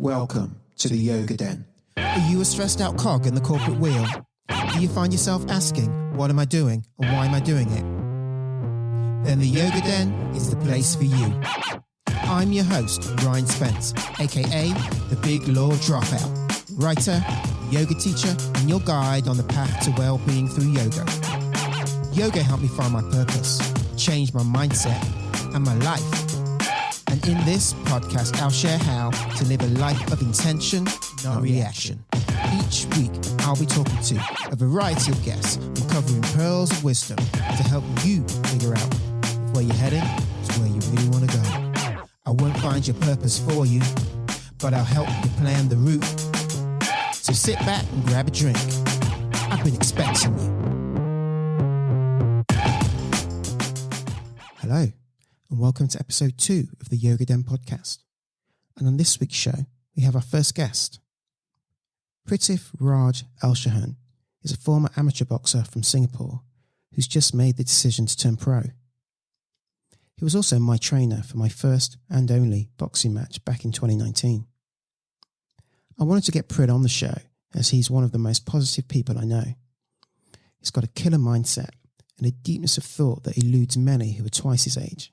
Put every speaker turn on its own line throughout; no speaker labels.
Welcome to the Yoga Den. Are you a stressed out cog in the corporate wheel? Do you find yourself asking, what am I doing and why am I doing it? Then the Yoga Den is the place for you. I'm your host, Ryan Spence, aka the Big Law Dropout, writer, yoga teacher, and your guide on the path to well-being through yoga. Yoga helped me find my purpose, change my mindset, and my life. And in this podcast, I'll share how to live a life of intention, not reaction. Each week, I'll be talking to a variety of guests, uncovering pearls of wisdom to help you figure out if where you're heading is where you really want to go. I won't find your purpose for you, but I'll help you plan the route. So sit back and grab a drink. I've been expecting you. Hello, and welcome to episode 2 of the Yoga Den podcast. And on this week's show, we have our first guest. Prithiv Raaj Elansharan is a former amateur boxer from Singapore who's just made the decision to turn pro. He was also my trainer for my first and only boxing match back in 2019. I wanted to get Prit on the show as he's one of the most positive people I know. He's got a killer mindset and a deepness of thought that eludes many who are twice his age.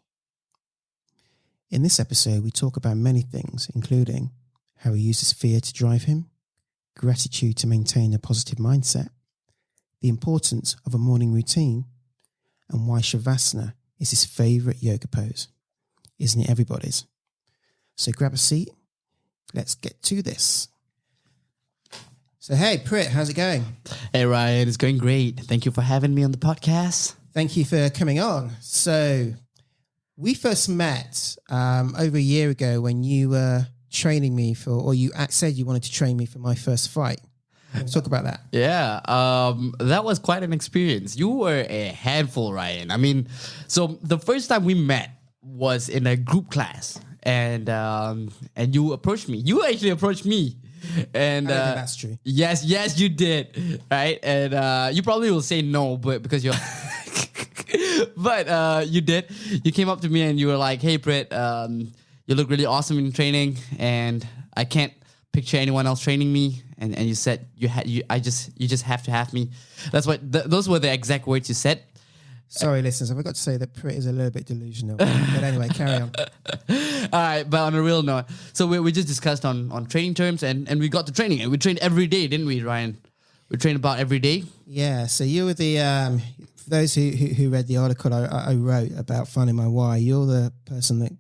In this episode, we talk about many things, including how he uses fear to drive him, gratitude to maintain a positive mindset, the importance of a morning routine, and why Shavasana is his favourite yoga pose. Isn't it everybody's? So grab a seat. Let's get to this. So hey, Prit, how's it going?
Hey, Ryan, it's going great. Thank you for having me on the podcast.
Thank you for coming on. So we first met over a year ago when you were training me for, or you said you wanted to train me for my first fight. Let's talk about that.
Yeah, that was quite an experience. You were a handful, Ryan. I mean, so the first time we met was in a group class, and you approached me. You actually approached me. And
I don't think that's true.
Yes, you did, right? And you probably will say no, but because you're, but you did. You came up to me and you were like, "Hey, Prit, you look really awesome in training, and I can't picture anyone else training me." And you said you just have to have me. That's what those were the exact words you said.
Sorry, listeners, I forgot to say that Prit is a little bit delusional. But anyway, carry on.
All right, but on a real note, so we just discussed on training terms, and we got to training, and we trained every day, didn't we, Ryan? We trained about every day.
Yeah, so you were the, for those who read the article I wrote about finding my why, you're the person that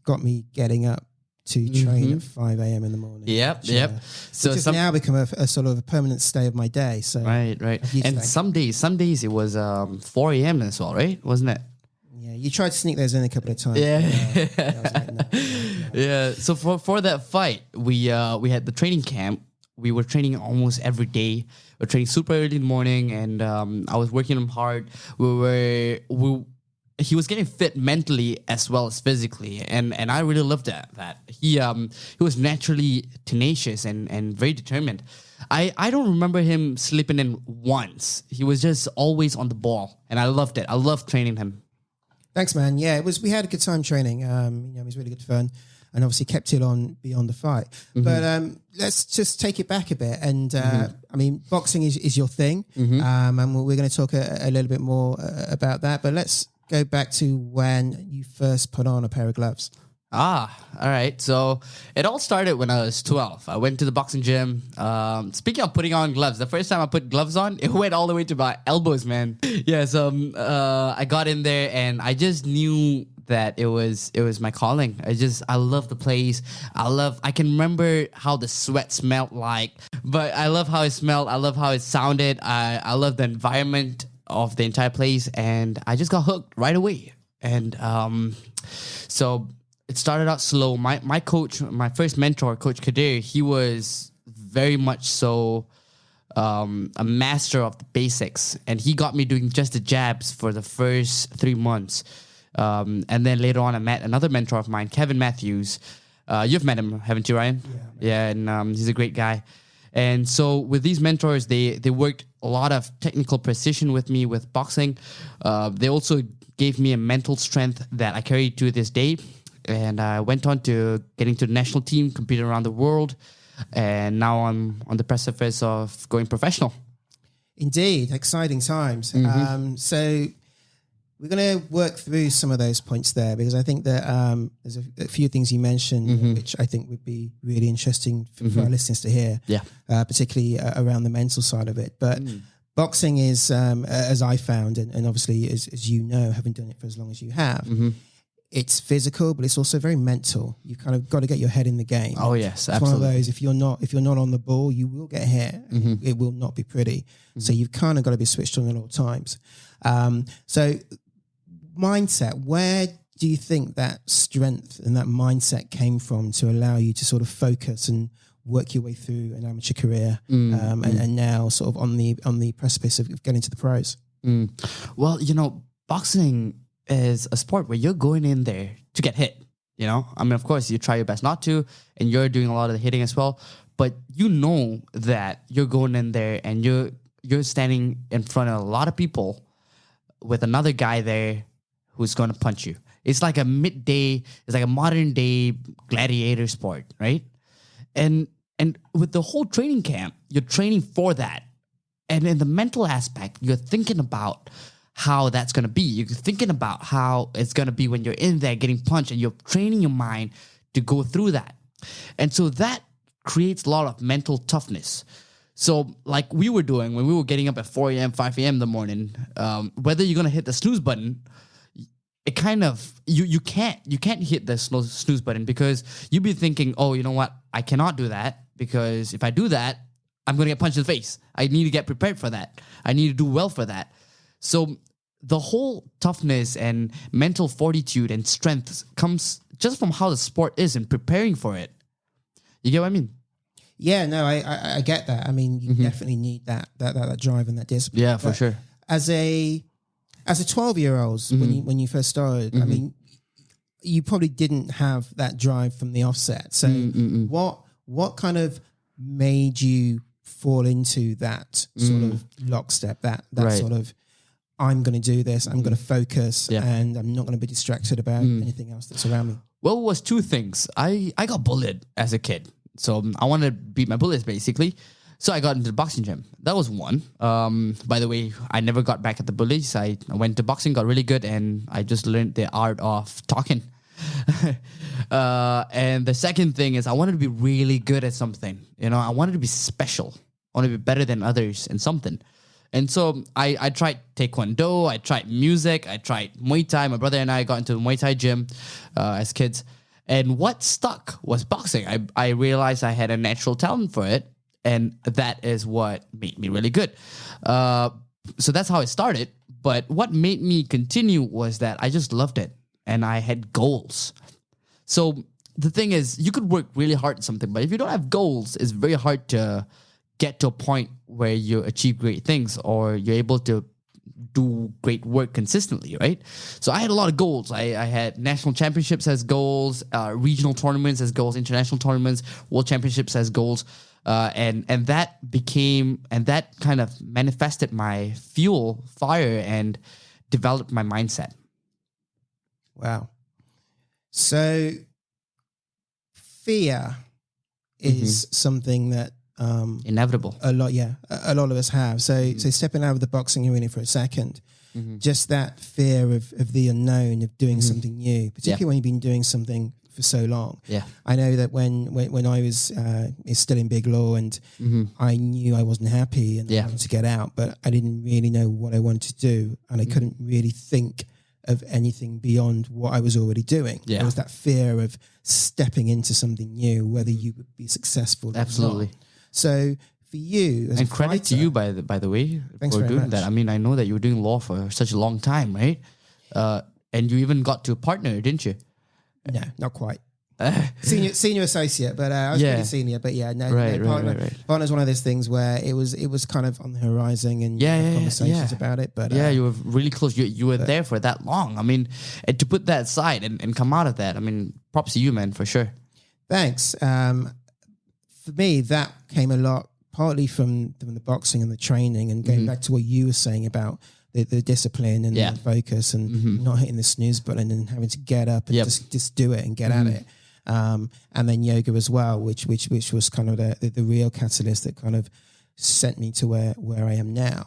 got me getting up to train at 5 a.m. in the morning.
Yep.
So it's now become a sort of a permanent stay of my day. So
right. And some days it was 4 a.m. as well, right? Wasn't it?
Yeah, you tried to sneak those in a couple of times.
Yeah. Yeah. So for that fight, we had the training camp. We were training almost every day. We were training super early in the morning, and I was working him hard. He was getting fit mentally as well as physically, and I really loved that. He was naturally tenacious and very determined. I don't remember him slipping in once. He was just always on the ball, and I loved it. I loved training him.
Thanks, man. Yeah, we had a good time training. It was really good fun, and obviously kept it on beyond the fight. But let's just take it back a bit. And I mean, boxing is your thing, and we're going to talk a little bit more about that. But let's go back to when you first put on a pair of gloves.
All right. So it all started when I was 12. I went to the boxing gym. Speaking of putting on gloves, the first time I put gloves on, it went all the way to my elbows, man. Yeah. So I got in there and I just knew that it was my calling. I love the place. I can remember how the sweat smelled like, but I love how it smelled. I love how it sounded. I love the environment of the entire place, and I just got hooked right away. And so it started out slow. My coach, my first mentor, Coach Kadir, he was very much so a master of the basics, and he got me doing just the jabs for the first 3 months. And then later on, I met another mentor of mine, Kevin Matthews. You've met him, haven't you, Ryan? Yeah, and he's a great guy. And so with these mentors, they worked a lot of technical precision with me with boxing. They also gave me a mental strength that I carry to this day. and I went on to getting to the national team, competing around the world, and now I'm on the precipice of going professional.
Indeed, exciting times. So we're going to work through some of those points there, because I think that there's a few things you mentioned which I think would be really interesting for our listeners to hear, particularly around the mental side of it. But boxing is, as I found, and obviously as you know, having done it for as long as you have, it's physical, but it's also very mental. You kind of got to get your head in the game.
Oh yes,
it's
absolutely.
one of those. If you're not on the ball, you will get hit. It will not be pretty. So you've kind of got to be switched on at all times. So mindset. Where do you think that strength and that mindset came from to allow you to sort of focus and work your way through an amateur career, and now sort of on the precipice of getting to the pros?
Well, boxing is a sport where you're going in there to get hit. I mean, of course, you try your best not to, and you're doing a lot of the hitting as well. But you know that you're going in there and you're standing in front of a lot of people with another guy there who's going to punch you. It's like a modern day gladiator sport, right? And with the whole training camp, you're training for that. And in the mental aspect, you're thinking about how that's going to be. You're thinking about how it's going to be when you're in there getting punched, and you're training your mind to go through that. And so that creates a lot of mental toughness. So like we were doing when we were getting up at 4 a.m., 5 a.m. in the morning, whether you're going to hit the snooze button, it kind of, you can't hit the snooze button, because you'll be thinking, oh, you know what? I cannot do that, because if I do that, I'm going to get punched in the face. I need to get prepared for that. I need to do well for that. So the whole toughness and mental fortitude and strength comes just from how the sport is and preparing for it. You get what I mean?
Yeah, no, I get that. I mean, you definitely need that drive and that discipline.
Yeah, for sure.
As a 12-year-old, when you first started, I mean, you probably didn't have that drive from the offset. So what kind of made you fall into that sort of lockstep, that right. sort of, I'm going to do this, I'm going to focus, and I'm not going to be distracted about anything else that's around me?
Well, it was two things. I got bullied as a kid. So I wanted to beat my bullies, basically. So I got into the boxing gym. That was one. By the way, I never got back at the bullies. I went to boxing, got really good, and I just learned the art of talking. And the second thing is I wanted to be really good at something. I wanted to be special. I wanted to be better than others in something. And so I tried Taekwondo, I tried music, I tried Muay Thai. My brother and I got into the Muay Thai gym as kids. And what stuck was boxing. I realized I had a natural talent for it. And that is what made me really good. So that's how it started. But what made me continue was that I just loved it. And I had goals. So the thing is, you could work really hard at something, but if you don't have goals, it's very hard to get to a point where you achieve great things or you're able to do great work consistently, right? So I had a lot of goals. I had national championships as goals, regional tournaments as goals, international tournaments, world championships as goals. And that kind of manifested my fire, and developed my mindset.
Wow. So fear is something that
inevitable.
A lot of us have. So stepping out of the boxing arena for a second, just that fear of the unknown, of doing something new, particularly when you've been doing something for so long.
Yeah,
I know that when I was still in Big Law, and I knew I wasn't happy and I wanted to get out, but I didn't really know what I wanted to do, and I couldn't really think of anything beyond what I was already doing. There was that fear of stepping into something new, whether you would be successful.
Absolutely.
Or not. So for you, as
and
a
credit
fighter,
to you by the way for doing that. I mean, I know that you were doing law for such a long time, right? And you even got to a partner, didn't you?
No, not quite. Senior associate, but I was pretty senior. But partner's one of those things where it was kind of on the horizon, and conversations about it. But
you were really close. You were there for that long. I mean, and to put that aside and come out of that, I mean, props to you, man, for sure.
Thanks. For me, that came a lot partly from the boxing and the training, and going back to what you were saying about the discipline and the focus and not hitting the snooze button and having to get up and just do it and get at it. And then yoga as well, which was kind of the real catalyst that kind of sent me to where I am now.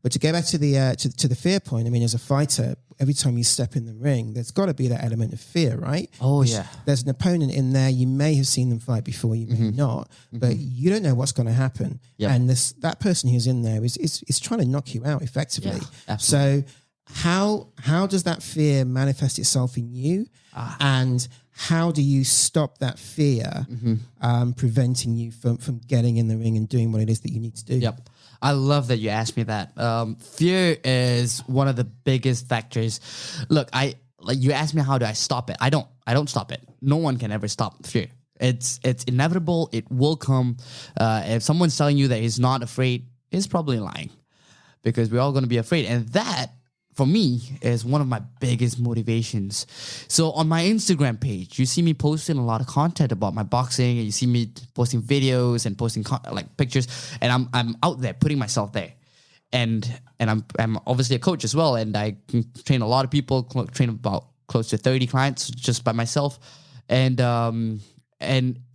But to go back to the fear point, I mean, as a fighter, every time you step in the ring, there's got to be that element of fear, right?
Oh, yeah.
There's an opponent in there. You may have seen them fight before, you may not, but you don't know what's going to happen. And that person who's in there is trying to knock you out effectively. So how does that fear manifest itself in you? And how do you stop that fear preventing you from getting in the ring and doing what it is that you need to do?
I love that you asked me that. Fear is one of the biggest factors. Look, you asked me how do I stop it. I don't stop it. No one can ever stop fear. It's inevitable. It will come. If someone's telling you that he's not afraid, he's probably lying, because we're all going to be afraid. And that, for me, is one of my biggest motivations. So on my Instagram page, you see me posting a lot of content about my boxing, and you see me posting videos and posting pictures, and I'm out there putting myself there. And I'm obviously a coach as well, and I train a lot of people, train about close to 30 clients just by myself. And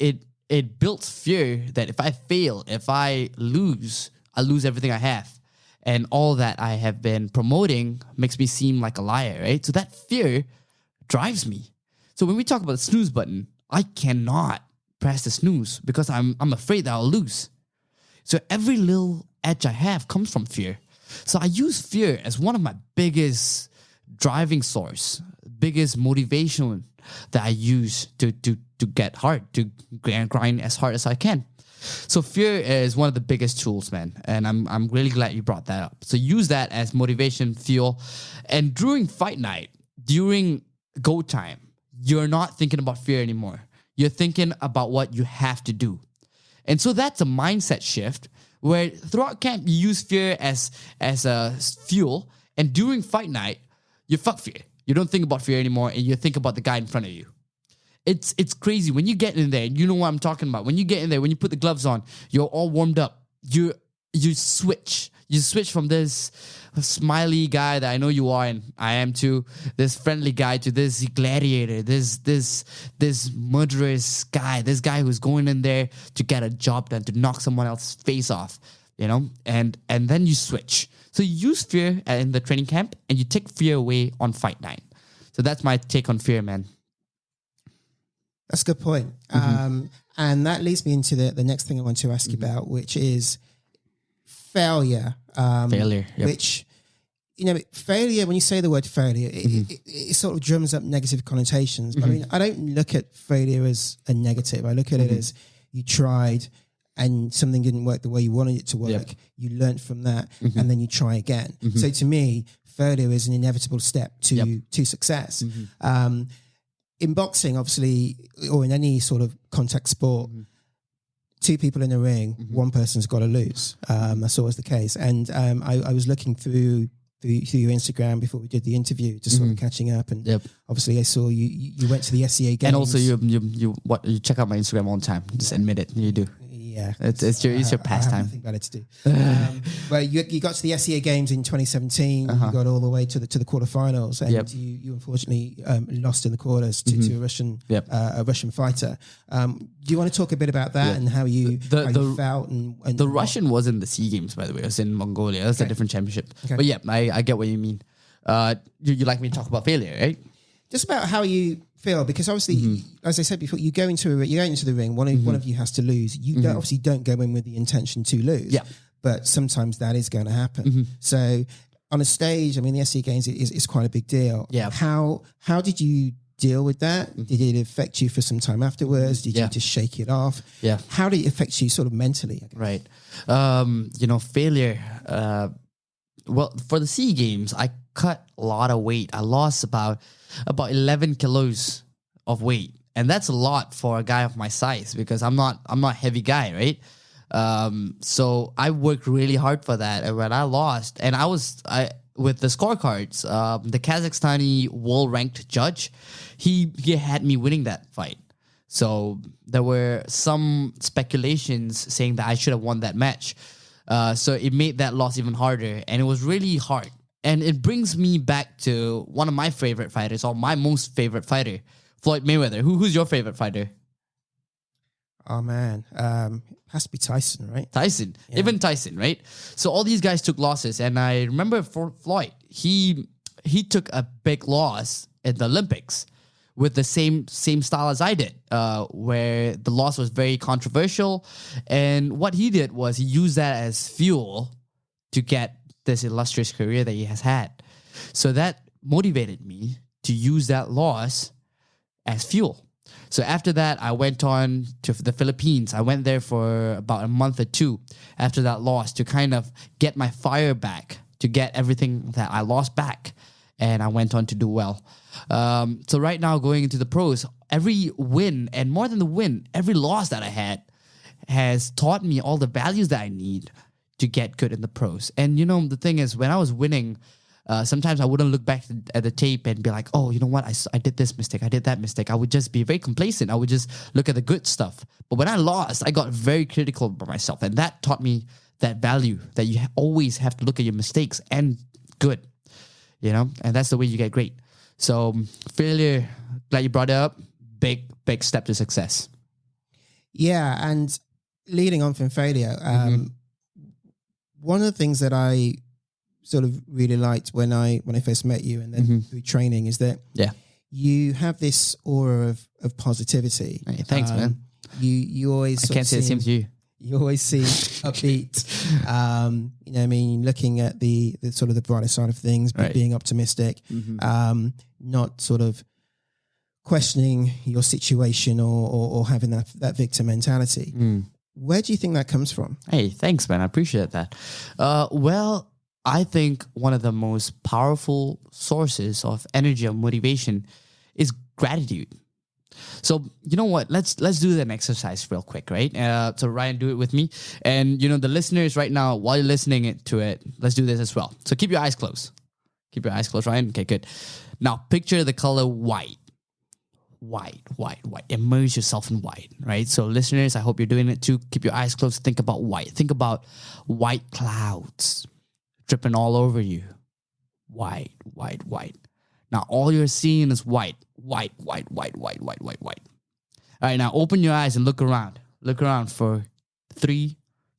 it builds fear that if I fail, if I lose everything I have. And all that I have been promoting makes me seem like a liar, right? So that fear drives me. So when we talk about the snooze button, I cannot press the snooze because I'm afraid that I'll lose. So every little edge I have comes from fear. So I use fear as one of my biggest driving source, biggest motivation that I use to get hard, to grind as hard as I can. So fear is one of the biggest tools, man. And I'm really glad you brought that up. So use that as motivation, fuel. And during fight night, during go time, you're not thinking about fear anymore. You're thinking about what you have to do. And so that's a mindset shift where throughout camp, you use fear as a fuel. And during fight night, you fuck fear. You don't think about fear anymore, and you think about the guy in front of you. It's crazy. When you get in there, you know what I'm talking about. When you get in there, when you put the gloves on, you're all warmed up. You switch. You switch from this smiley guy that I know you are, and I am too, this friendly guy, to this gladiator, this murderous guy, this guy who's going in there to get a job done, to knock someone else's face off, you know? And then you switch. So you use fear in the training camp, and you take fear away on fight night. So that's my take on fear, man.
That's a good point. And that leads me into the next thing I want to ask you about, which is failure.
Failure. Yep.
Which, failure, when you say the word failure, it sort of drums up negative connotations. But I mean, I don't look at failure as a negative. I look at it as you tried and something didn't work the way you wanted it to work. Yep. You learned from that and then you try again. So to me, failure is an inevitable step to success. In boxing, obviously, or in any sort of contact sport, two people in a ring, one person's got to lose. That's always the case. And I was looking through your Instagram before we did the interview, just sort of catching up. And obviously, I saw you went to the SEA games.
And also, you check out my Instagram all the time. Just admit it. You do.
Yeah,
it's your pastime.
I have nothing better to do. Well, you got to the SEA games in 2017. You got all the way to the quarterfinals, and you unfortunately lost in the quarters to a Russian fighter. Do you want to talk a bit about that and how you felt? And
the Russian wasn't the SEA Games, by the way. It was in Mongolia. That's a different championship. Okay. But yeah, I get what you mean. You like me to talk about failure, right?
Just about how you feel, because obviously, as I said before, you go into the ring. One of you has to lose. You obviously don't go in with the intention to lose. Yeah. But sometimes that is going to happen. So on a stage, I mean, the SEA Games is quite a big deal. Yeah. How did you deal with that? Did it affect you for some time afterwards? Did you just shake it off? Yeah. How did it affect you sort of mentally?
Right. Failure. Well, for the SEA Games, I cut a lot of weight. I lost about 11 kilos of weight. And that's a lot for a guy of my size, because I'm not a heavy guy, right? So I worked really hard for that. And when I lost, and with the scorecards, the Kazakhstani world ranked judge, he had me winning that fight. So there were some speculations saying that I should have won that match. So it made that loss even harder, and it was really hard. And it brings me back to one of my favorite fighters, or my most favorite fighter, Floyd Mayweather. Who's your favorite fighter?
Oh man, has to be Tyson, right?
Tyson, even Tyson, right? So all these guys took losses, and I remember for Floyd, he took a big loss in the Olympics with the same style as I did, where the loss was very controversial, and what he did was he used that as fuel to get this illustrious career that he has had. So that motivated me to use that loss as fuel. So after that, I went on to the Philippines. I went there for about a month or two after that loss to kind of get my fire back, to get everything that I lost back. And I went on to do well. So right now, going into the pros, every win, and more than the win, every loss that I had has taught me all the values that I need to get good in the pros. And, you know, the thing is, when I was winning, sometimes I wouldn't look back at the tape and be like, oh, you know what? I did this mistake. I did that mistake. I would just be very complacent. I would just look at the good stuff. But when I lost, I got very critical of myself. And that taught me that value that you always have to look at your mistakes and good, you know? And that's the way you get great. So failure, glad you brought it up. Big step to success.
Yeah. And leading on from failure, one of the things that I sort of really liked when I first met you and then through training is that you have this aura of positivity.
Hey, thanks, man.
You always
I can't say the same to you.
You always seem upbeat. You know, I mean, looking at the sort of the brighter side of things, but being optimistic, not sort of questioning your situation or having that victim mentality. Where do you think that comes from?
Hey, thanks, man. I appreciate that. Well, I think one of the most powerful sources of energy or motivation is gratitude. So, you know what? Let's do an exercise real quick, right? So Ryan, do it with me. And, you know, the listeners right now, while you're listening to it, let's do this as well. So keep your eyes closed. Keep your eyes closed, Ryan. Okay, good. Now, picture the color white. White. Immerse yourself in white, right? So listeners, I hope you're doing it too. Keep your eyes closed. Think about white. Think about white clouds dripping all over you. White. Now, all you're seeing is white. White. All right, now open your eyes and look around. Look around for 3,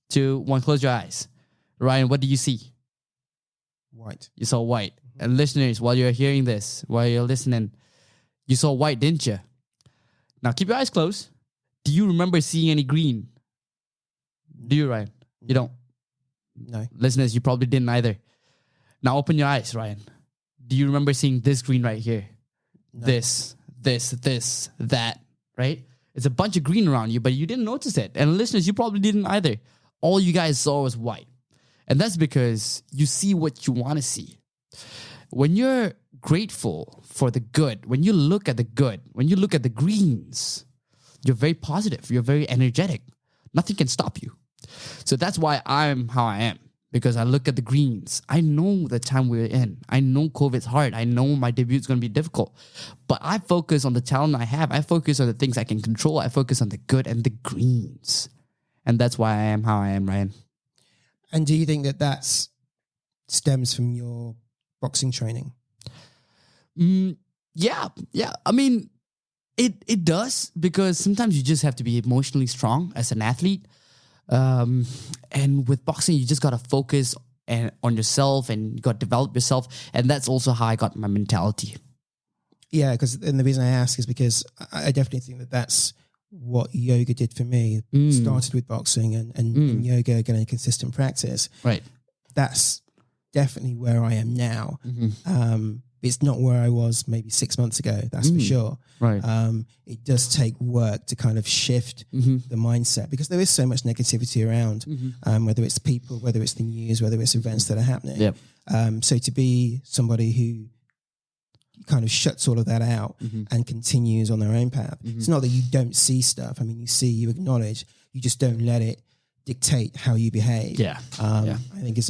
2, 1. Close your eyes. Ryan, what do you see?
White.
You saw white. And listeners, while you're hearing this, while you're listening, you saw white, didn't you? Now, keep your eyes closed. Do you remember seeing any green? Do you, Ryan? You don't?
No.
Listeners, you probably didn't either. Now, open your eyes, Ryan. Do you remember seeing this green right here? No. This, that, right? It's a bunch of green around you, but you didn't notice it. And listeners, you probably didn't either. All you guys saw was white. And that's because you see what you want to see. When you're grateful for the good, when you look at the good, when you look at the greens, you're very positive. You're very energetic. Nothing can stop you. So that's why I'm how I am. Because I look at the greens. I know the time we're in. I know COVID's hard. I know my debut is going to be difficult. But I focus on the talent I have. I focus on the things I can control. I focus on the good and the greens. And that's why I am how I am, Ryan.
And do you think that stems from your boxing training?
Yeah. I mean, it does, because sometimes you just have to be emotionally strong as an athlete. And with boxing, you just got to focus on yourself, and you got to develop yourself. And that's also how I got my mentality. Yeah,
and the reason I ask is because I definitely think that's what yoga did for me. Started with boxing and yoga, getting consistent practice.
Right.
That's definitely where I am now. It's not where I was maybe 6 months ago, that's for sure.
Right.
It does take work to kind of shift the mindset, because there is so much negativity around, whether it's people, whether it's the news, whether it's events that are happening.
Yep.
So to be somebody who kind of shuts all of that out and continues on their own path. It's not that you don't see stuff. I mean, you see, you acknowledge, you just don't let it dictate how you behave. I think is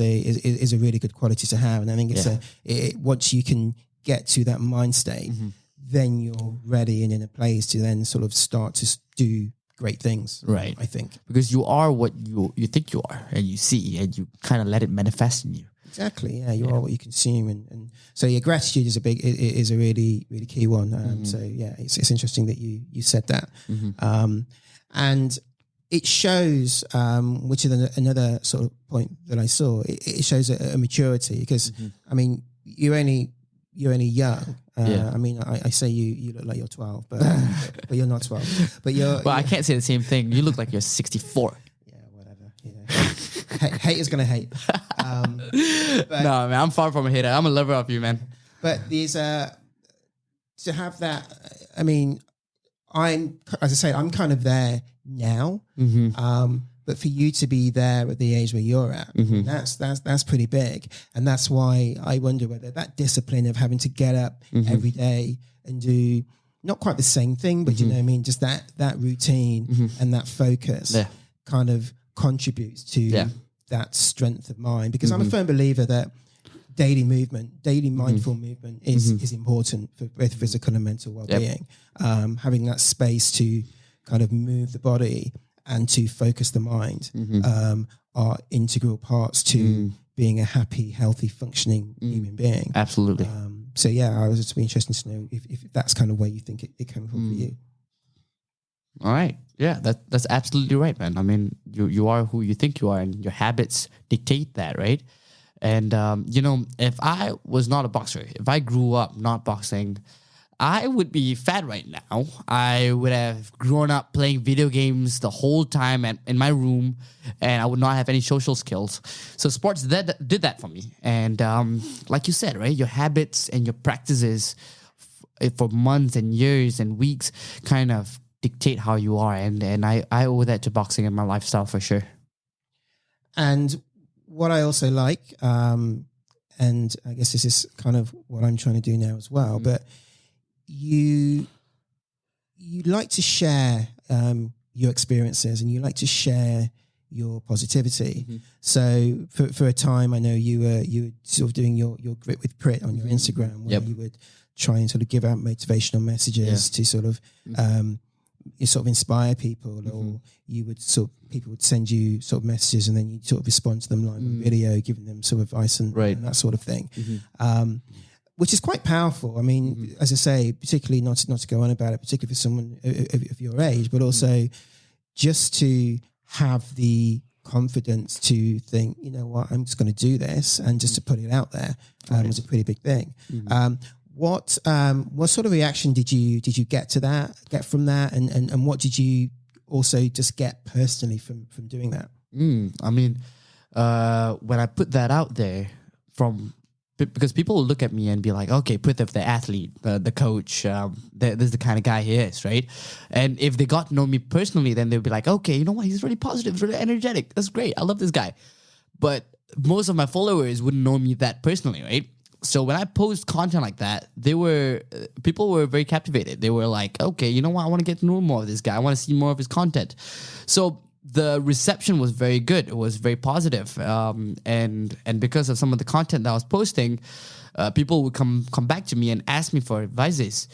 a really good quality to have, and I think it's once you can get to that mind state, then you're ready and in a place to then sort of start to do great things.
Right.
I think.
Because you are what you think you are, and you see, and you kind of let it manifest in you.
Exactly. Yeah, you are what you consume, and so gratitude is a really really key one. So yeah, it's interesting that you said that, and it shows, which is another sort of point that I saw. It shows a maturity because I mean you're only young. I mean, I say you look like you're 12, but you're not 12. But you're.
Well, I can't say the same thing. You look like you're 64.
Yeah, whatever. You know, haters gonna hate. But,
no, man, I'm far from a hater. I'm a lover of you, man.
But these to have that. I mean, as I say, I'm kind of there now. But for you to be there at the age where you're at, that's pretty big. And that's why I wonder whether that discipline of having to get up every day and do not quite the same thing, but you know what I mean, just that routine and that focus kind of contributes to that strength of mind. Because I'm a firm believer that daily movement, daily mindful movement is important for both physical and mental well-being. Having that space to kind of move the body and to focus the mind are integral parts to being a happy, healthy, functioning human being.
Absolutely.
So yeah, I was just be interested to know if that's kind of where you think it came from for you.
All right. Yeah, that's absolutely right, man. I mean, you are who you think you are, and your habits dictate that, right? And, you know, if I was not a boxer, if I grew up not boxing, I would be fat right now. I would have grown up playing video games the whole time in my room, and I would not have any social skills. So sports did that for me. And like you said, right, your habits and your practices for months and years and weeks kind of dictate how you are. And I owe that to boxing and my lifestyle for sure.
And what I also like, and I guess this is kind of what I'm trying to do now as well, but you like to share your experiences, and you like to share your positivity. So for a time, I know you were sort of doing your Grit with Prit on your Instagram, where you would try and sort of give out motivational messages to sort of you sort of inspire people, or you would people would send you sort of messages, and then you sort of respond to them live on video, giving them sort of advice and that sort of thing. Which is quite powerful. I mean, as I say, particularly not to go on about it, particularly for someone of your age, but also just to have the confidence to think, you know what, I'm just going to do this, and just to put it out there was a pretty big thing. What sort of reaction did you get from that, and what did you also just get personally from doing that?
I mean, when I put that out there because people will look at me and be like, okay, Prithiv, the athlete, the coach, this is the kind of guy he is, right? And if they got to know me personally, then they'll be like, okay, you know what? He's really positive, really energetic. That's great. I love this guy. But most of my followers wouldn't know me that personally, right? So when I post content like that, people were very captivated. They were like, okay, you know what? I want to get to know more of this guy. I want to see more of his content. So the reception was very good. It was very positive. And because of some of the content that I was posting, people would come back to me and ask me for advices.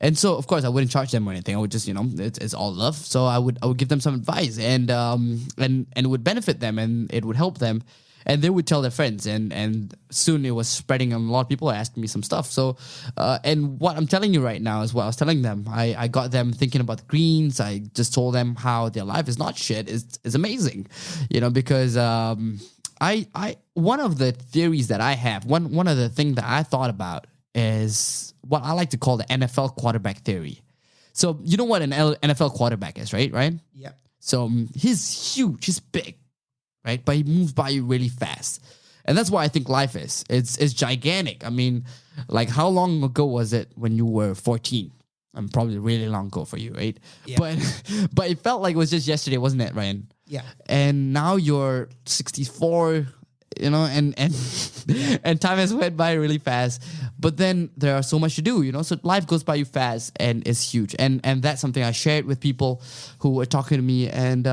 And so, of course, I wouldn't charge them or anything. I would just, it's all love. So I would give them some advice, and it would benefit them, and it would help them. And they would tell their friends, and soon it was spreading, and a lot of people were asking me some stuff. So, and what I'm telling you right now is what I was telling them. I got them thinking about the greens. I just told them how their life is not shit. It's amazing, because one of the theories that I have, one of the things that I thought about is what I like to call the NFL quarterback theory. So you know what an NFL quarterback is, right? Right?
Yeah.
So he's huge, he's big, right? But he moves by you really fast. And that's what I think life is. It's gigantic. I mean, like, how long ago was it when you were 14? I'm probably really long ago for you, right?
Yeah.
But it felt like it was just yesterday, wasn't it, Ryan?
Yeah.
And now you're 64, and and time has went by really fast. But then there are so much to do, so life goes by you fast, and it's huge. And that's something I shared with people who were talking to me, and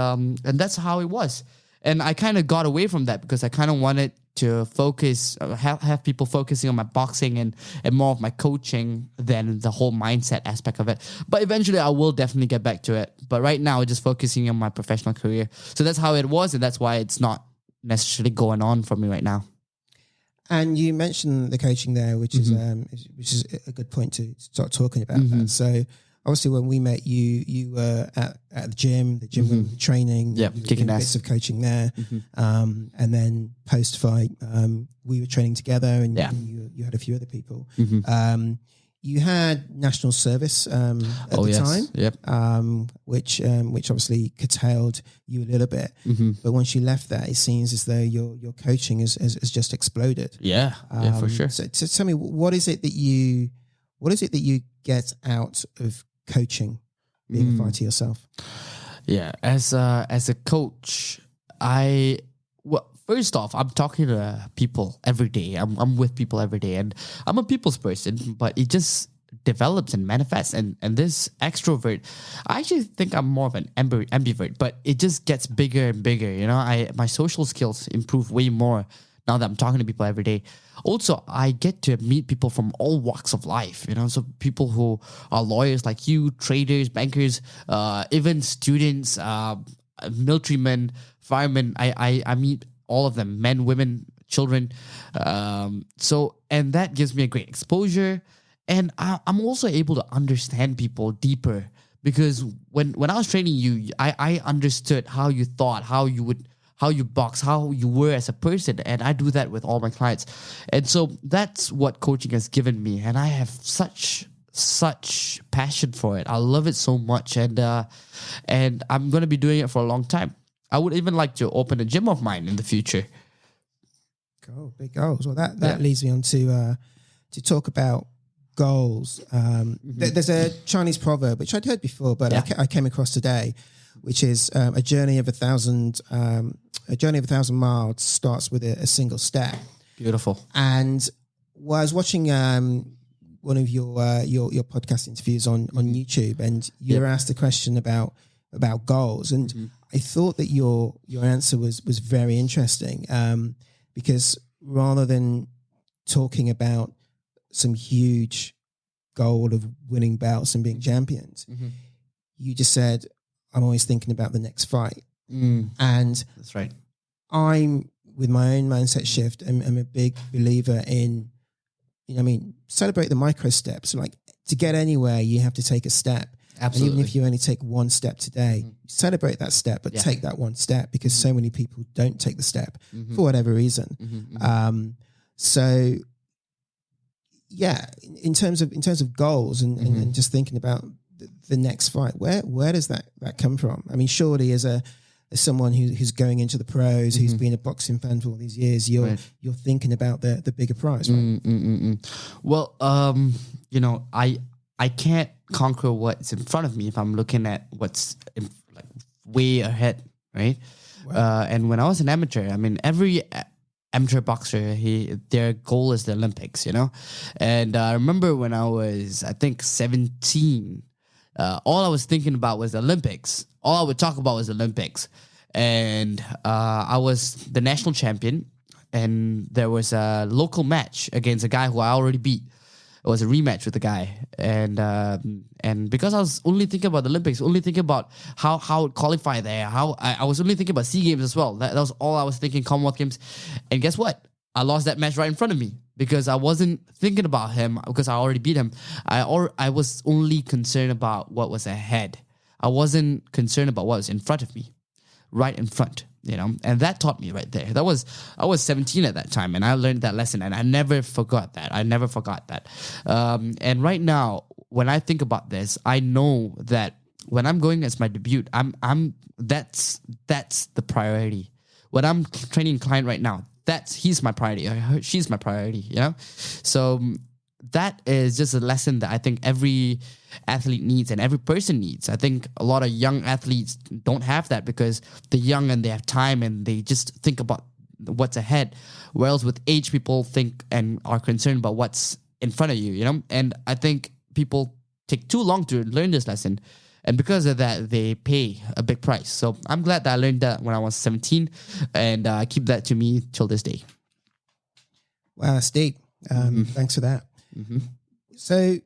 that's how it was. And I kind of got away from that because I kind of wanted to focus, have people focusing on my boxing and more of my coaching than the whole mindset aspect of it. But eventually I will definitely get back to it. But right now, just focusing on my professional career. So that's how it was. And that's why it's not necessarily going on for me right now.
And you mentioned the coaching there, which is a good point to start talking about that. So obviously, when we met you, you were at the gym where we were training,
kicking ass,
bits of coaching there, and then post fight, we were training together, and you had a few other people. You had national service at the time, which obviously curtailed you a little bit. But once you left that, it seems as though your coaching has just exploded.
Yeah, for sure.
So tell me, what is it that you get out of coaching, being a fighter yourself?
Yeah, as a coach, first off, I'm talking to people every day. I'm with people every day, and I'm a people's person, but it just develops and manifests. And this extrovert, I actually think I'm more of an ambivert, but it just gets bigger and bigger. You know, my social skills improve way more now that I'm talking to people every day. Also, I get to meet people from all walks of life, you know, so people who are lawyers like you, traders, bankers, even students, militarymen, firemen. I meet all of them, men, women, children. And that gives me a great exposure. And I'm also able to understand people deeper, because when I was training you, I understood how you thought, how you box, how you were as a person. And I do that with all my clients. And so that's what coaching has given me. And I have such passion for it. I love it so much. And I'm going to be doing it for a long time. I would even like to open a gym of mine in the future.
Cool, big goals. Well, that leads me on to talk about goals. There's a Chinese proverb, which I'd heard before, but I came across today, which is a journey of 1,000 miles starts with a single step.
Beautiful.
And while I was watching one of your podcast interviews on YouTube, and you were asked a question about goals, and I thought that your answer was very interesting, because rather than talking about some huge goal of winning belts and being champions, you just said, I'm always thinking about the next fight. And
that's right.
I'm, with my own mindset shift, I'm a big believer in, celebrate the micro steps. Like, to get anywhere, you have to take a step.
Absolutely.
And even if you only take one step today, celebrate that step, but take that one step, because so many people don't take the step for whatever reason. So yeah, in terms of goals and just thinking about the next fight, where does that come from? I mean, surely as someone who's going into the pros, who's been a boxing fan for all these years, you're thinking about the bigger prize, right?
Well, I can't conquer what's in front of me if I'm looking at what's way ahead, right? Wow. And when I was an amateur, I mean, every amateur boxer, their goal is the Olympics, you know? And I remember when I was, I think, 17, all I was thinking about was the Olympics. All I would talk about was the Olympics. And I was the national champion, and there was a local match against a guy who I already beat. It was a rematch with the guy, and because I was only thinking about the Olympics, only thinking about how to qualify there, how I was only thinking about SEA Games as well. That was all I was thinking, Commonwealth Games. And guess what? I lost that match right in front of me because I wasn't thinking about him, because I already beat him. I was only concerned about what was ahead. I wasn't concerned about what was in front of me, right in front. And that taught me right there. I was 17 at that time, and I learned that lesson, and I never forgot that. And right now, when I think about this, I know that when I'm going as my debut, that's the priority. When I'm training a client right now, he's my priority. She's my priority. So that is just a lesson that I think every athlete needs and every person needs. I think a lot of young athletes don't have that because they're young and they have time and they just think about what's ahead. Whereas with age, people think and are concerned about what's in front of you, And I think people take too long to learn this lesson. And because of that, they pay a big price. So I'm glad that I learned that when I was 17, and I keep that to me till this day.
Wow, that's deep. Thanks for that. So,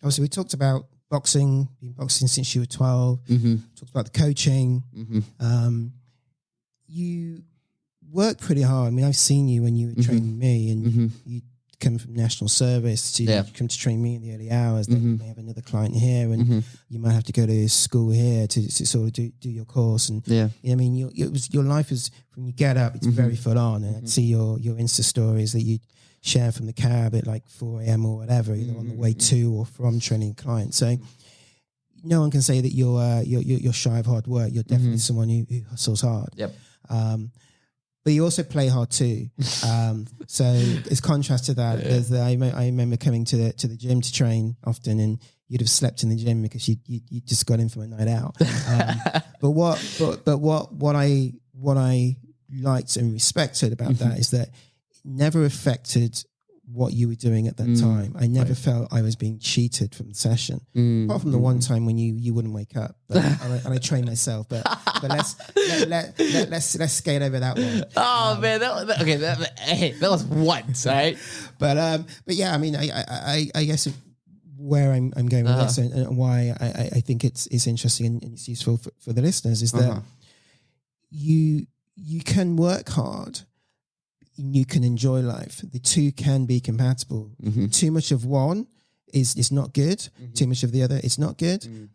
obviously, we talked about boxing. You've been boxing since you were 12. Talked about the coaching. You work pretty hard. I mean, I've seen you when you were training me, and you come from national service to come to train me in the early hours. Then you may have another client here, and you might have to go to school here to sort of do your course. And I mean, your life is, when you get up, it's very full on. And I'd see your Insta stories that you share from the cab at like 4 a.m. or whatever, either on the way to or from training clients. So no one can say that you're shy of hard work. You're definitely someone who hustles hard. But you also play hard too. So as contrast to that, I remember coming to the gym to train often, and you'd have slept in the gym because you just got in from a night out. But what I liked and respected about that is that it never affected what you were doing at that time. I never felt I was being cheated from the session, apart from the one time when you wouldn't wake up. But I trained myself. But let's skate over that one.
Oh man, that was once, right?
But yeah, I mean, I guess where I'm going with this and why I think it's interesting and it's useful for the listeners is that you can work hard. You can enjoy life. The two can be compatible. Too much of one is not good. Too much of the other is not good.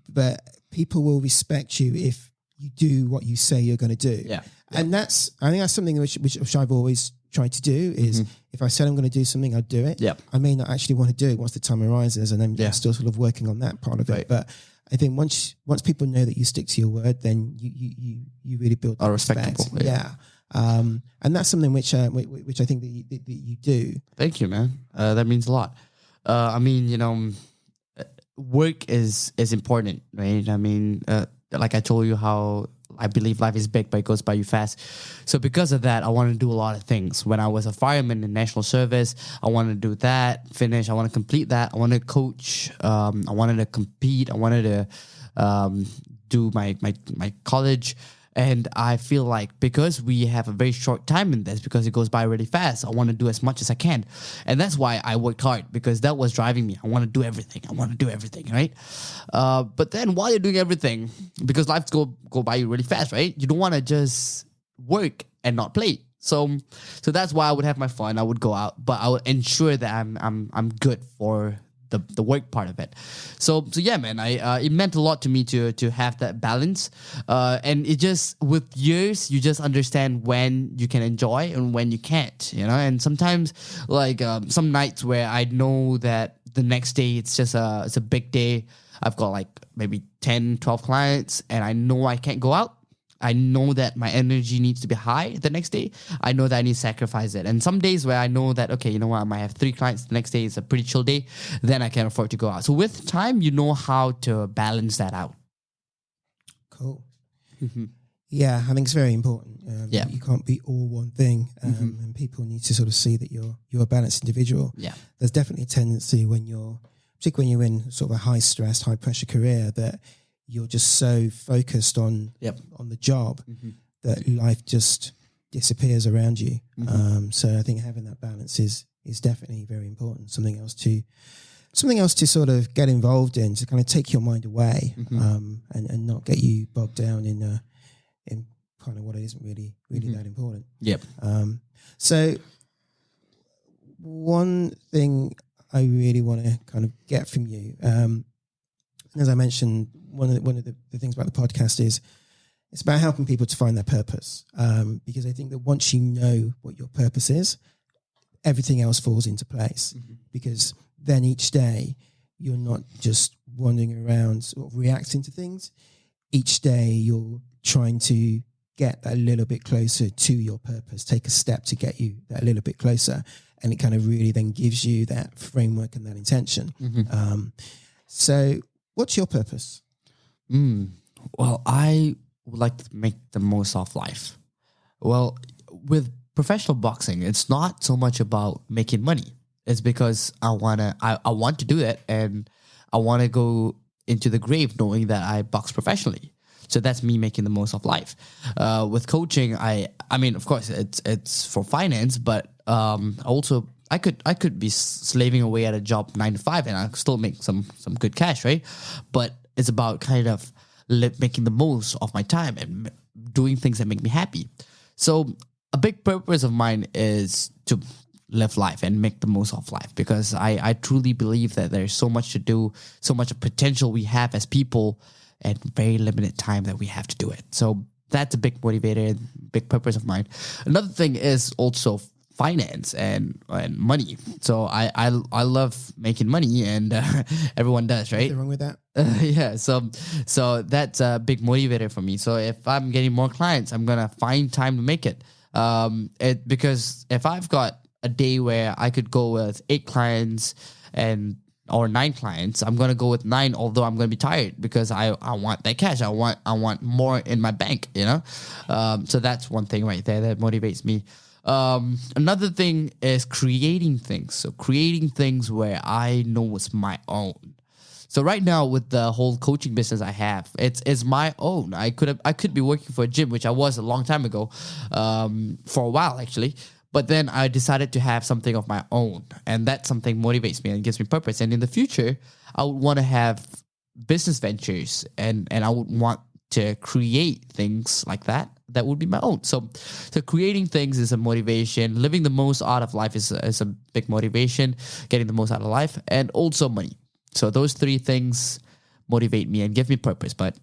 But people will respect you if you do what you say you're going to do. And I think that's something which I've always tried to do is if I said I'm going to do something, I'll do it. I may not actually want to do it once the time arises, and I'm still sort of working on that part of it. But I think once people know that you stick to your word, then you really build that respect. And that's something which I think that you do.
Thank you, man. That means a lot. I mean, work is important, right? I mean, like I told you how I believe life is big, but it goes by you fast. So because of that, I want to do a lot of things. When I was a fireman in national service, I wanted to do that, finish. I want to complete that. I wanted to coach. I wanted to compete. I wanted to do my college. And I feel like because we have a very short time in this, because it goes by really fast, I want to do as much as I can. And that's why I worked hard, because that was driving me. I want to do everything. Right? But then while you're doing everything, because life go by you really fast, right? You don't want to just work and not play. So that's why I would have my fun. I would go out, but I would ensure that I'm good for the work part of it. So yeah, man, it meant a lot to me to have that balance. And it just, with years, you just understand when you can enjoy and when you can't, and sometimes like some nights where I know that the next day it's a big day. I've got like maybe 10, 12 clients and I know I can't go out. I know that my energy needs to be high the next day. I know that I need to sacrifice it. And some days where I know that, okay, you know what, I might have 3 clients. The next day is a pretty chill day. Then I can afford to go out. So with time, you know how to balance that out.
Cool. Yeah, I think it's very important. You can't be all one thing. And people need to sort of see that you're a balanced individual. There's definitely a tendency particularly when you're in sort of a high stress, high pressure career, that you're just so focused on the job that life just disappears around you. So I think having that balance is definitely very important. Something else to sort of get involved in, to kind of take your mind away and not get you bogged down in kind of what isn't really that important. So one thing I really want to kind of get from you, as I mentioned, one of the things about the podcast is it's about helping people to find their purpose. Because I think that once you know what your purpose is, everything else falls into place. Because then each day you're not just wandering around sort of reacting to things. Each day you're trying to get that little bit closer to your purpose, take a step to get you that little bit closer. And it kind of really then gives you that framework and that intention. So what's your purpose?
Well, I would like to make the most of life. Well, with professional boxing, it's not so much about making money. It's because I want to do it, and I want to go into the grave knowing that I box professionally. So that's me making the most of life. With coaching, I mean, of course, it's for finance, but also I could be slaving away at a job 9 to 5 and I still make some good cash, right? But it's about kind of making the most of my time and doing things that make me happy. So a big purpose of mine is to live life and make the most of life, because I truly believe that there's so much to do, so much of potential we have as people, and very limited time that we have to do it. So that's a big motivator and big purpose of mine. Another thing is also finance and money. So I love making money, and everyone does, right?
Nothing wrong with that.
Yeah, so that's a big motivator for me. So if I'm getting more clients, I'm gonna find time to make it. Because if I've got a day where I could go with 8 clients or 9 clients, I'm gonna go with 9. Although I'm gonna be tired because I want that cash. I want more in my bank. So that's one thing right there that motivates me. Another thing is creating things. So creating things where I know it's my own. So right now with the whole coaching business I have, it's my own. I could be working for a gym, which I was a long time ago, for a while actually. But then I decided to have something of my own, and that's something motivates me and gives me purpose. And in the future, I would want to have business ventures, and I would want to create things like that would be my own. So creating things is a motivation. Living the most out of life is a big motivation. Getting the most out of life, and also money. So those 3 things motivate me and give me purpose. But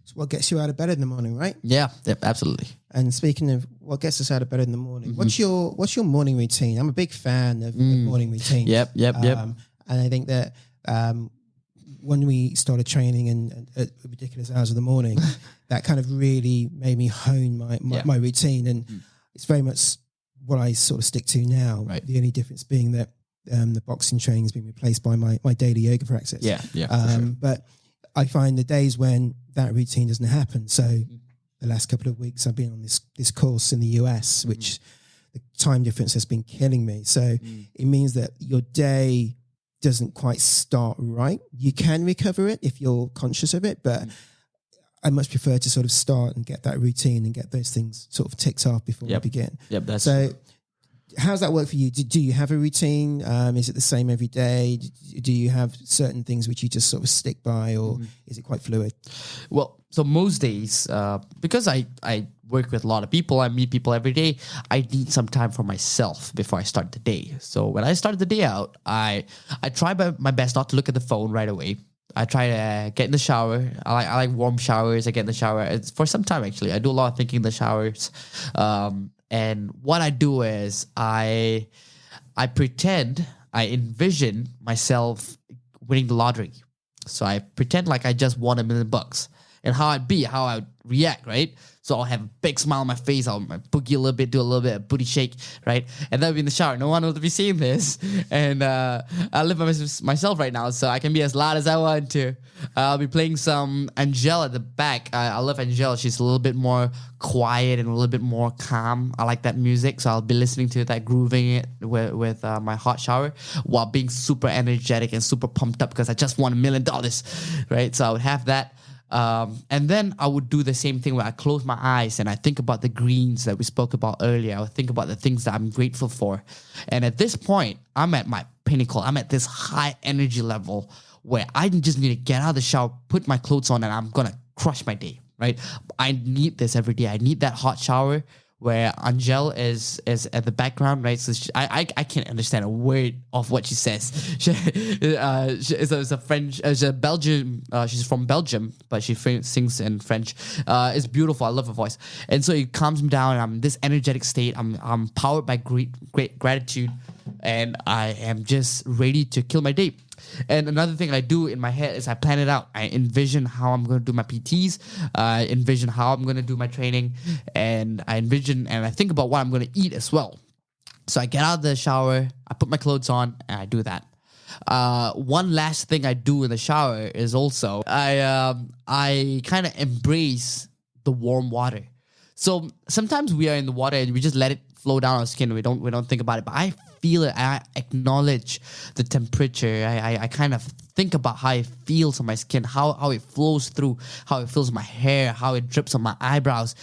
it's what gets you out of bed in the morning, right?
Yeah, absolutely.
And speaking of what gets us out of bed in the morning, what's your morning routine? I'm a big fan of morning routine.
Yep.
And I think that when we started training and at ridiculous hours of the morning, that kind of really made me hone my routine. And it's very much what I sort of stick to now.
Right.
The only difference being that the boxing training has been replaced by my daily yoga practice.
Yeah. For sure.
But I find the days when that routine doesn't happen. So the last couple of weeks I've been on this course in the US, which the time difference has been killing me. So it means that your day doesn't quite start right. You can recover it if you're conscious of it, but I much prefer to sort of start and get that routine and get those things sort of ticked off before we begin.
Yep, that's
so. How's that work for you? Do you have a routine? Is it the same every day? Do you have certain things which you just sort of stick by, or is it quite fluid?
Well, so most days, because I work with a lot of people, I meet people every day, I need some time for myself before I start the day. So when I start the day out, I try my best not to look at the phone right away. I try to get in the shower. I like warm showers. I get in the shower. It's for some time, actually. I do a lot of thinking in the showers. And what I do is I envision myself winning the lottery. So I pretend like I just won $1 million and how I would react, right? So I'll have a big smile on my face. I'll boogie a little bit, do a little bit of booty shake, right? And that'll be in the shower. No one will be seeing this. And I live by myself right now, so I can be as loud as I want to. I'll be playing some Angel at the back. I love Angel. She's a little bit more quiet and a little bit more calm. I like that music, so I'll be listening to that, grooving it with my hot shower while being super energetic and super pumped up because I just won $1 million, right? So I would have that. And then I would do the same thing where I close my eyes and I think about the greens that we spoke about earlier. I would think about the things that I'm grateful for. And at this point, I'm at my pinnacle. I'm at this high energy level where I just need to get out of the shower, put my clothes on, and I'm going to crush my day, right? I need this every day. I need that hot shower where Angel is at the background, right? So I can't understand a word of what she says. She's a French, she's a Belgian. She's from Belgium, but she sings in French. It's beautiful. I love her voice, and so it calms me down. I'm in this energetic state. I'm powered by great gratitude, and I am just ready to kill my day. And another thing I do in my head is I plan it out. I envision how I'm going to do my PTs. I envision how I'm going to do my training. And I envision and I think about what I'm going to eat as well. So I get out of the shower, I put my clothes on, and I do that. One last thing I do in the shower is also I kind of embrace the warm water. So sometimes we are in the water and we just let it flow down our skin. We don't think about it, but I feel it. I acknowledge the temperature. I kind of think about how it feels on my skin, how it flows through, how it feels my hair, how it drips on my eyebrows.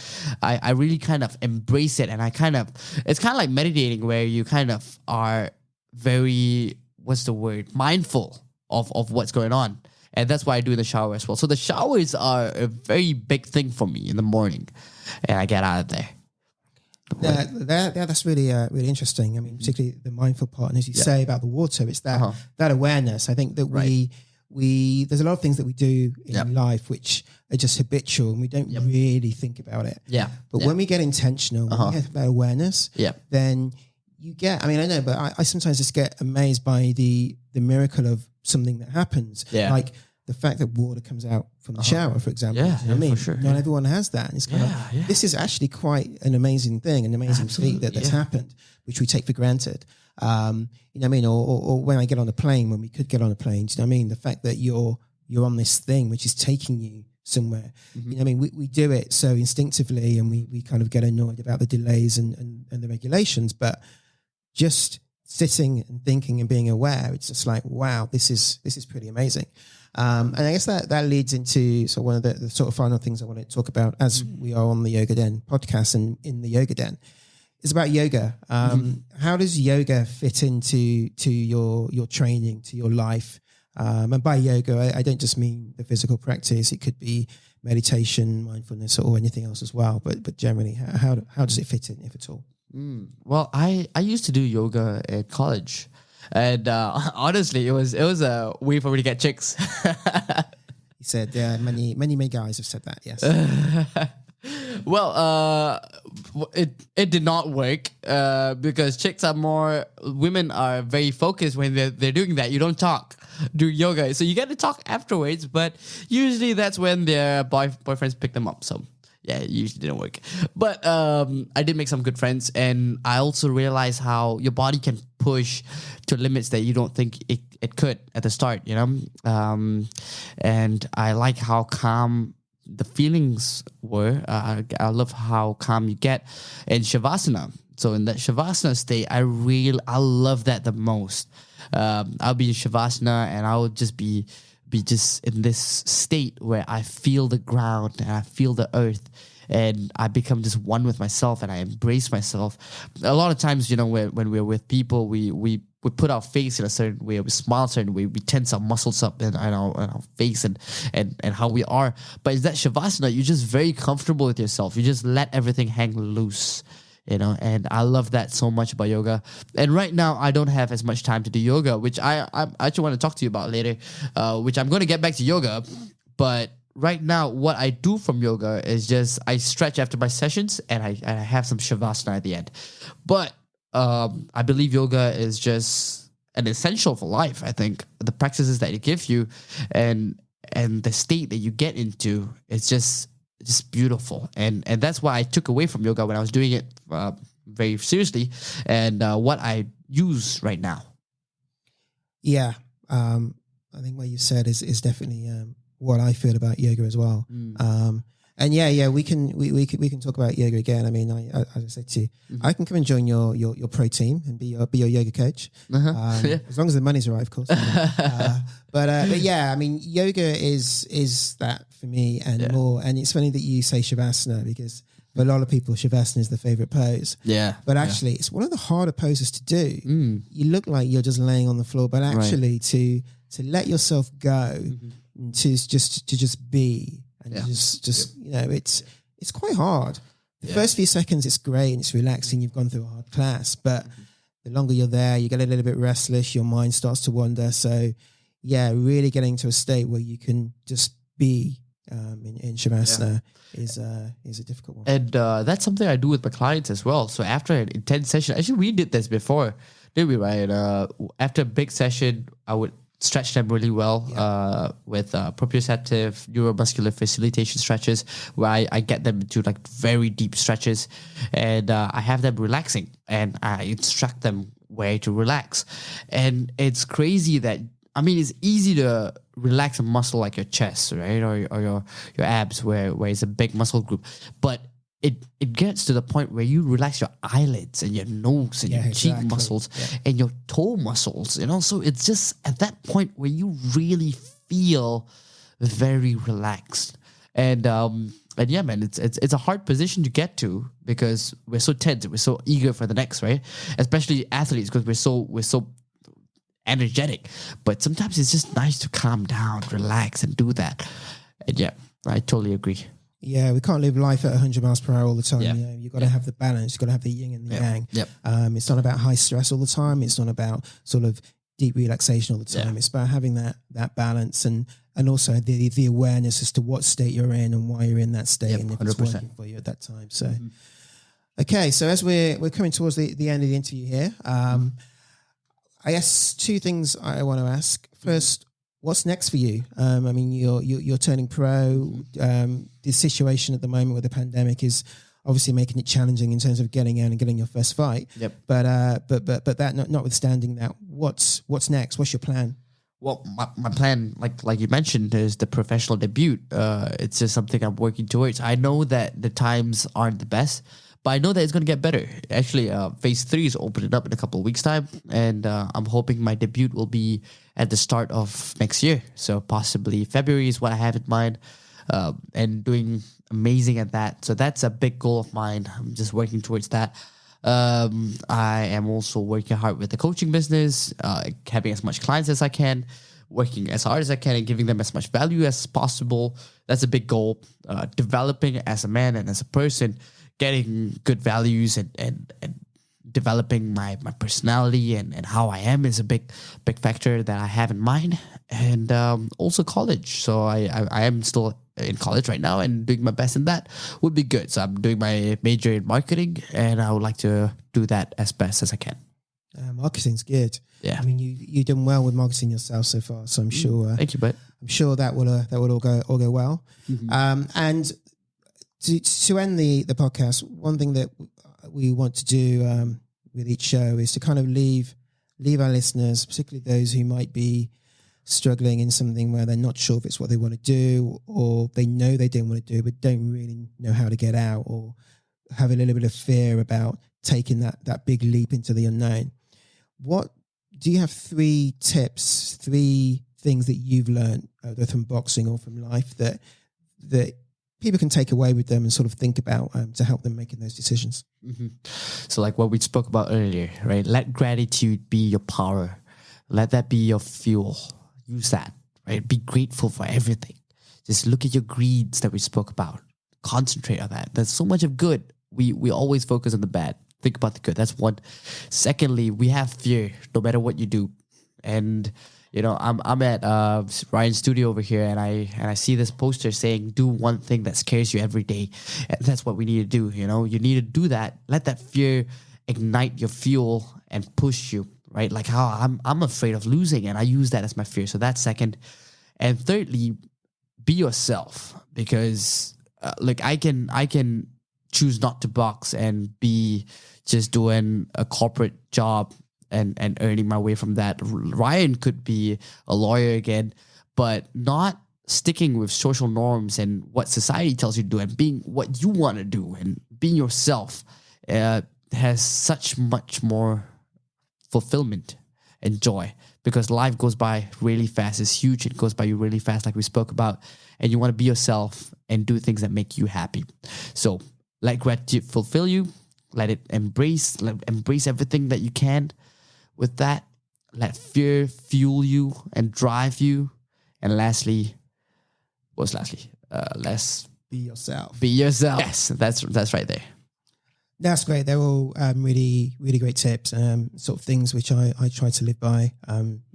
I really kind of embrace it, and it's kind of like meditating, where you kind of are very, mindful of what's going on. And that's why I do in the shower as well. So the showers are a very big thing for me in the morning, and I get out of there.
That's really really interesting. I mean, particularly the mindful part, and as you say about the water, it's that awareness. I think that we there's a lot of things that we do in life which are just habitual, and we don't really think about it. But when we get intentional, when we have that awareness, then you get. I mean, I know, but I sometimes just get amazed by the miracle of something that happens, like the fact that water comes out from the shower, for example. You know what I mean? For sure. Not everyone has that. And it's kind of, this is actually quite an amazing thing, an amazing feat that's happened, which we take for granted. You know what I mean? Or when I get on a plane, when we could get on a plane, do you know what I mean? The fact that you're on this thing which is taking you somewhere. You know what I mean? We do it so instinctively, and we kind of get annoyed about the delays and the regulations, but just sitting and thinking and being aware, it's just like, wow, this is pretty amazing. And I guess that leads into one of the sort of final things I want to talk about as we are on the Yoga Den podcast and in the Yoga Den is about yoga. How does yoga fit into your training, to your life? And by yoga, I don't just mean the physical practice. It could be meditation, mindfulness, or anything else as well. But generally, how does it fit in, if at all?
Well, I used to do yoga at college. And honestly, it was a way for me to get chicks.
He said, many guys have said that. Yes.
Well, it did not work because women are very focused when they're doing that. You don't talk, do yoga, so you get to talk afterwards. But usually that's when their boyfriends pick them up. So yeah, it usually didn't work. But I did make some good friends, and I also realized how your body can push to limits that you don't think it could at the start, you know? And I like how calm the feelings were. I love how calm you get in Shavasana. So in that Shavasana state, I love that the most. I'll be in Shavasana, and I'll just be just in this state where I feel the ground and I feel the earth, and I become just one with myself, and I embrace myself. A lot of times, you know, when we're with people, we put our face in a certain way, we smile a certain way, we tense our muscles up in our face and how we are. But in that Shavasana, you're just very comfortable with yourself. You just let everything hang loose, you know, and I love that so much about yoga. And right now, I don't have as much time to do yoga, which I actually want to talk to you about later, which I'm going to get back to yoga. But right now, what I do from yoga is just I stretch after my sessions, and I have some Shavasana at the end. But I believe yoga is just an essential for life. I think the practices that it gives you and the state that you get into, it's just beautiful. And that's why I took away from yoga when I was doing it very seriously, and what I use right now. Yeah.
I think what you said is definitely what I feel about yoga as well. And we can talk about yoga again. I mean, as I said to you, I can come and join your pro team and be your yoga coach, as long as the money's right, of course. But yeah, I mean, yoga is that for me and more. And it's funny that you say Shavasana, because for a lot of people, Shavasana is the favorite pose.
Yeah.
But actually, it's one of the harder poses to do. You look like you're just laying on the floor, but actually to let yourself go, to just be. And just you know, it's quite hard. The first few seconds, it's great and it's relaxing. You've gone through a hard class, but the longer you're there, you get a little bit restless. Your mind starts to wander. So, yeah, really getting to a state where you can just be in Shavasana is a difficult one.
And that's something I do with my clients as well. So after an intense session, actually we did this before, did we? Right? After a big session, I would stretch them really well with proprioceptive neuromuscular facilitation stretches, where I get them to like very deep stretches, and I have them relaxing, and I instruct them where to relax. And it's crazy that, I mean, it's easy to relax a muscle like your chest, right, or your abs, where it's a big muscle group, but it gets to the point where you relax your eyelids and your nose and your cheek muscles and your toe muscles, you know. So it's just at that point where you really feel very relaxed. And yeah, man, it's a hard position to get to because we're so tense, we're so eager for the next, right? Especially athletes, because we're so energetic. But sometimes it's just nice to calm down, relax, and do that. And yeah, I totally agree.
Yeah, we can't live life at 100 miles per hour all the time.
Yeah.
You know, you've got to have the balance. You've got to have the yin and the yang.
Yep.
It's not about high stress all the time. It's not about sort of deep relaxation all the time.
Yeah.
It's about having that balance and also the awareness as to what state you're in and why you're in that state and if it's
100%.
working for you at that time. So, okay, so as we're coming towards the end of the interview here, I guess two things I want to ask. First, what's next for you? I mean, you're turning pro. The situation at the moment with the pandemic is obviously making it challenging in terms of getting out and getting your first fight.
Yep.
But that notwithstanding that, what's next? What's your plan?
Well, my plan, like you mentioned, is the professional debut. It's just something I'm working towards. I know that the times aren't the best, but I know that it's going to get better. Actually, phase 3 is opening up in a couple of weeks' time, and I'm hoping my debut will be at the start of next year. So possibly February is what I have in mind, and doing amazing at that. So that's a big goal of mine. I'm just working towards that. I am also working hard with the coaching business, having as much clients as I can, working as hard as I can and giving them as much value as possible. That's a big goal. Developing as a man and as a person, getting good values and developing my personality and how I am is a big factor that I have in mind. And also college. So I am still in college right now and doing my best in that would be good. So I'm doing my major in marketing and I would like to do that as best as I can.
Marketing's good.
Yeah.
I mean, you've done well with marketing yourself so far, so I'm sure.
Thank you, bud.
I'm sure that will all go well. And to end the podcast, one thing that we want to do with each show is to kind of leave our listeners, particularly those who might be struggling in something where they're not sure if it's what they want to do, or they know they don't want to do but don't really know how to get out, or have a little bit of fear about taking that big leap into the unknown. What do you have 3 tips, 3 things that you've learned either from boxing or from life that people can take away with them and sort of think about to help them making those decisions?
So like what we spoke about earlier, right? Let gratitude be your power. Let that be your fuel. Use that, right? Be grateful for everything. Just look at your greeds that we spoke about. Concentrate on that. There's so much of good. We always focus on the bad. Think about the good. That's one. Secondly, we have fear no matter what you do. And you know, I'm at Ryan's studio over here, and I see this poster saying, "Do one thing that scares you every day." And that's what we need to do. You know, you need to do that. Let that fear ignite your fuel and push you. Right, like how I'm afraid of losing, and I use that as my fear. So that's second. And thirdly, be yourself, because like I can choose not to box and be just doing a corporate job and earning my way from that. Ryan could be a lawyer again, but not sticking with social norms and what society tells you to do, and being what you want to do and being yourself has such much more fulfillment and joy, because life goes by really fast. It's huge. It goes by you really fast, like we spoke about, and you want to be yourself and do things that make you happy. So let gratitude fulfill you. Let it embrace everything that you can. With that, let fear fuel you and drive you. And lastly, what's lastly?
Be yourself.
Be yourself. Yes, that's right there.
That's great. They're all really, really great tips, sort of things which I try to live by,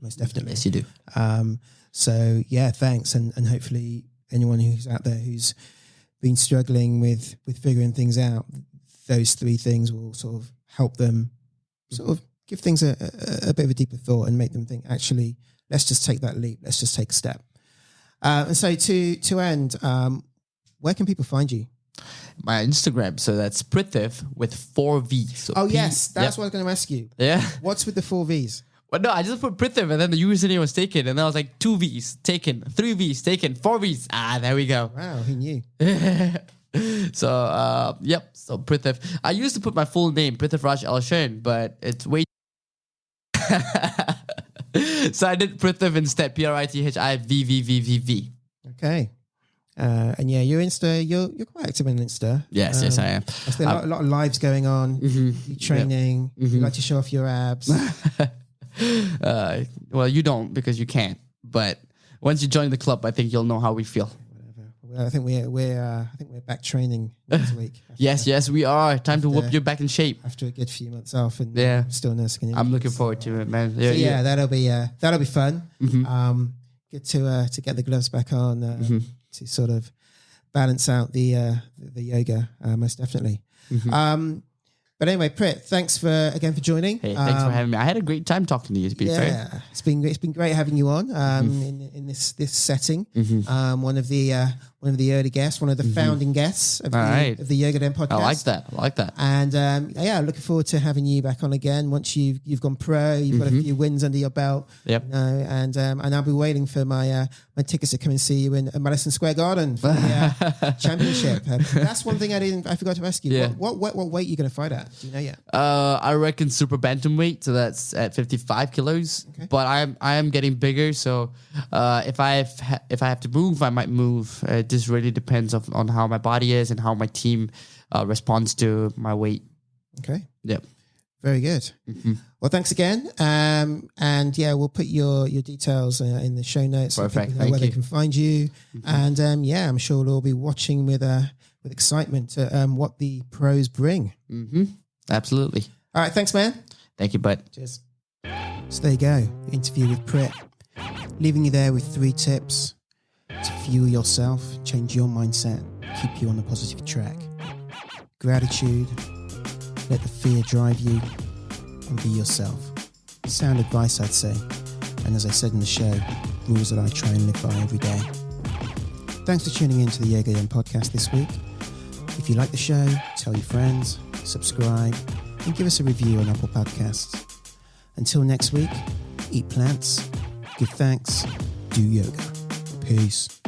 most definitely.
Yes, you do.
So yeah, thanks. And hopefully anyone who's out there who's been struggling with figuring things out, those 3 things will sort of help them sort of give things a bit of a deeper thought and make them think, actually, let's just take that leap. Let's just take a step. And so to end, where can people find you?
My Instagram, so that's Prithiv with 4 V's. So
yes, that's what I was going to ask you.
Yeah.
What's with the 4 V's?
Well, no, I just put Prithiv and then the username was taken, and then I was like 2 V's taken, 3 V's taken, 4 V's. There we go.
Wow, who knew?
So, yep. So Prithiv. I used to put my full name, Prithiv Raaj Elansharan, but it's way. So I did Prithiv instead. PRITHIVVVVV.
Okay. And yeah, you're quite active on Insta.
Yes, yes, I am.
There's a lot of lives going on. You're training. You like to show off your abs.
Well, you don't because you can't. But once you join the club, I think you'll know how we feel.
Well, I think we're back training next week.
Yes, we are. Time to whoop you back in shape
after a good few months off and still nursing.
I'm looking forward to it, man.
So that'll be fun. Good to get the gloves back on to sort of balance out the yoga, most definitely. But anyway, Prit, thanks again for joining.
Hey, thanks for having me. I had a great time talking to you. To be fair,
it's been great having you on in this setting. One of the early guests, one of the founding guests of the Yoga Den podcast.
I like that.
And looking forward to having you back on again once you've gone pro. You've got a few wins under your belt.
Yep.
And I'll be waiting for my tickets to come and see you in Madison Square Garden for the championship. That's one thing I forgot to ask you.
Yeah.
What weight are you going to fight at? Do you know yet?
I reckon super bantamweight, so that's at 55 kilos. Okay. But I am getting bigger, so if I have to move, I might move. It just really depends on how my body is and how my team responds to my weight.
Okay.
Yep.
Very good. Well, thanks again. And we'll put your details in the show notes.
Perfect.
So people know where they can find you. And I'm sure we'll all be watching with excitement what the pros bring.
Absolutely.
All right. Thanks, man.
Thank you, bud.
Cheers. So there you go. Interview with Prit. Leaving you there with 3 tips to fuel yourself, change your mindset, keep you on the positive track. Gratitude. Let the fear drive you and be yourself. Sound advice, I'd say. And as I said in the show, rules that I try and live by every day. Thanks for tuning in to the Yoga Den podcast this week. If you like the show, tell your friends, subscribe, and give us a review on Apple Podcasts. Until next week, eat plants, give thanks, do yoga. Peace.